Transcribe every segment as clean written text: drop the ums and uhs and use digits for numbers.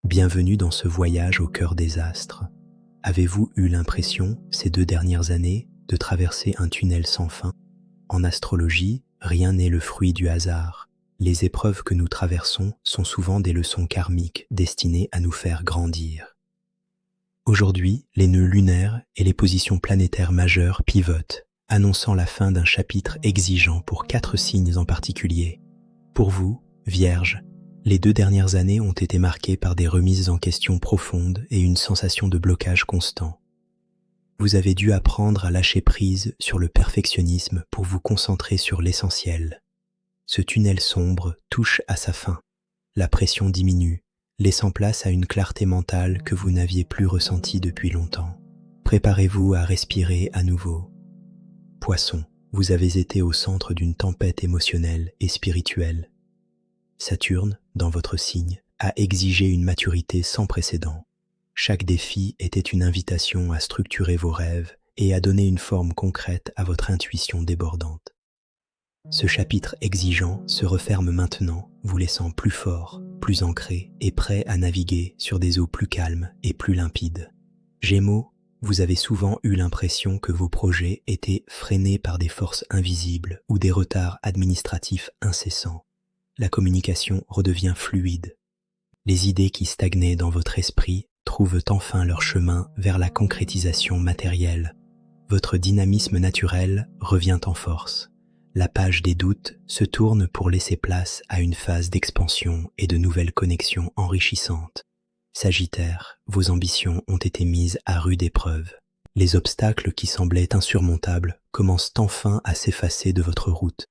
Bienvenue dans ce voyage au cœur des astres. Avez-vous eu l'impression, ces 2 dernières années, de traverser un tunnel sans fin? En astrologie, rien n'est le fruit du hasard. Les épreuves que nous traversons sont souvent des leçons karmiques destinées à nous faire grandir. Aujourd'hui, les nœuds lunaires et les positions planétaires majeures pivotent, annonçant la fin d'un chapitre exigeant pour 4 signes en particulier. Pour vous, Vierge, les 2 dernières années ont été marquées par des remises en question profondes et une sensation de blocage constant. Vous avez dû apprendre à lâcher prise sur le perfectionnisme pour vous concentrer sur l'essentiel. Ce tunnel sombre touche à sa fin. La pression diminue, laissant place à une clarté mentale que vous n'aviez plus ressentie depuis longtemps. Préparez-vous à respirer à nouveau. Poisson, vous avez été au centre d'une tempête émotionnelle et spirituelle. Saturne, dans votre signe, a exigé une maturité sans précédent. Chaque défi était une invitation à structurer vos rêves et à donner une forme concrète à votre intuition débordante. Ce chapitre exigeant se referme maintenant, vous laissant plus fort, plus ancré et prêt à naviguer sur des eaux plus calmes et plus limpides. Gémeaux, vous avez souvent eu l'impression que vos projets étaient freinés par des forces invisibles ou des retards administratifs incessants. La communication redevient fluide. Les idées qui stagnaient dans votre esprit trouvent enfin leur chemin vers la concrétisation matérielle. Votre dynamisme naturel revient en force. La page des doutes se tourne pour laisser place à une phase d'expansion et de nouvelles connexions enrichissantes. Sagittaire, vos ambitions ont été mises à rude épreuve. Les obstacles qui semblaient insurmontables commencent enfin à s'effacer de votre route.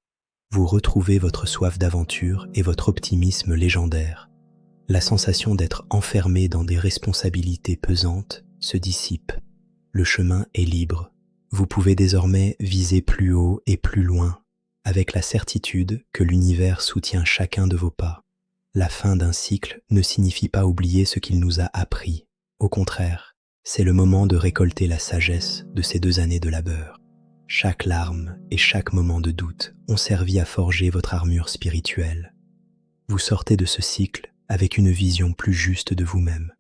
Vous retrouvez votre soif d'aventure et votre optimisme légendaire. La sensation d'être enfermé dans des responsabilités pesantes se dissipe. Le chemin est libre. Vous pouvez désormais viser plus haut et plus loin, avec la certitude que l'univers soutient chacun de vos pas. La fin d'un cycle ne signifie pas oublier ce qu'il nous a appris. Au contraire, c'est le moment de récolter la sagesse de ces 2 années de labeur. Chaque larme et chaque moment de doute ont servi à forger votre armure spirituelle. Vous sortez de ce cycle avec une vision plus juste de vous-même.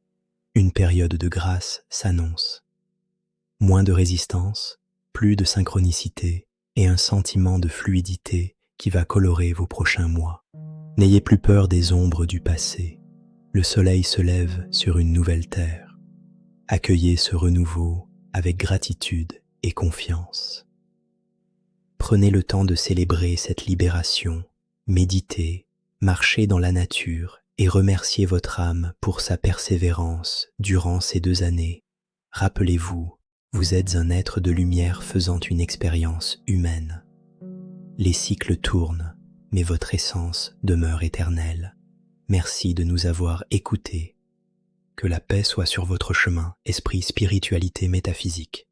Une période de grâce s'annonce. Moins de résistance, plus de synchronicité et un sentiment de fluidité qui va colorer vos prochains mois. N'ayez plus peur des ombres du passé. Le soleil se lève sur une nouvelle terre. Accueillez ce renouveau avec gratitude et confiance. Prenez le temps de célébrer cette libération, méditez, marchez dans la nature et remerciez votre âme pour sa persévérance durant ces 2 années. Rappelez-vous, vous êtes un être de lumière faisant une expérience humaine. Les cycles tournent, mais votre essence demeure éternelle. Merci de nous avoir écoutés. Que la paix soit sur votre chemin, esprit, spiritualité, métaphysique.